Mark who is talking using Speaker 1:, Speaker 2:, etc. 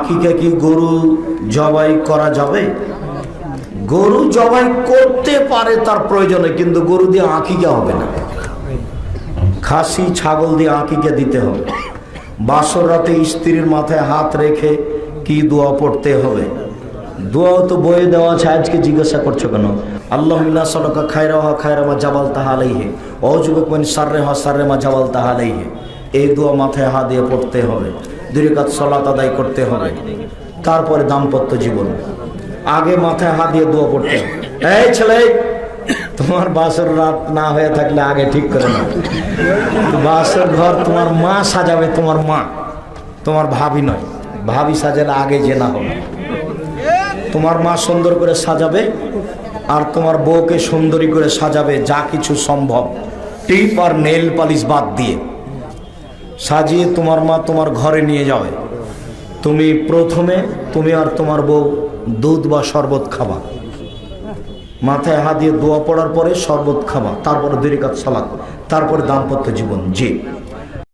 Speaker 1: আকিকা কি গরু জবাই করা যাবে? গরু জবাই করতে পারে তার প্রয়োজনে, কিন্তু গরু দিয়ে আকিকা হবে না। খাসি ছাগল দিয়ে আকিকা দিতে হবে। বাসর রাতে স্ত্রীর মাথায় হাত রেখে কি দোয়া পড়তে হবে? দোয়াও তো বইয়ে দেওয়া আছে, আজকে জিজ্ঞাসা করছো কেন? আল্লাহুম্মা সাল্লাকা খায়রাহা খায়রামা জাবালতাহা আলাইহি ওয়াজুবুক মিন শাররিহা শাররিমা জাবালতাহা আলাইহি। এই দোয়া মাথায় হাত দিয়ে পড়তে হবে, 2 রাকাত সালাত আদায় করতে হবে। তারপরে দাম্পত্য জীবন, আগে মাথায় হাত দিয়ে দোয়া পড়তে হবে। এই ছেলে, তোমার বাসর রাত না হয়ে থাকলে আগে ঠিক করে নাও। বাসর ঘর তোমার মা সাজাবে, তোমার মা, তোমার ভাবি নয়। ভাবি সাজালে আগে জেনা হবে। তোমার মা সুন্দর করে সাজাবে, আর তোমার বউকে সুন্দরী করে সাজাবে, যা কিছু সম্ভব টিপ আর নেল পালিশ বাদ দিয়ে সাজিয়ে তোমার মা তোমার ঘরে নিয়ে যাবে। তুমি প্রথমে তুমি আর তোমার বউ দুধ বা শরবত খাবা, মাথায় হাত দিয়ে দোয়া পড়ার পরে শরবত খাবা, তারপরে 2 রাকাত সালাত, তারপরে দাম্পত্য জীবন। জি।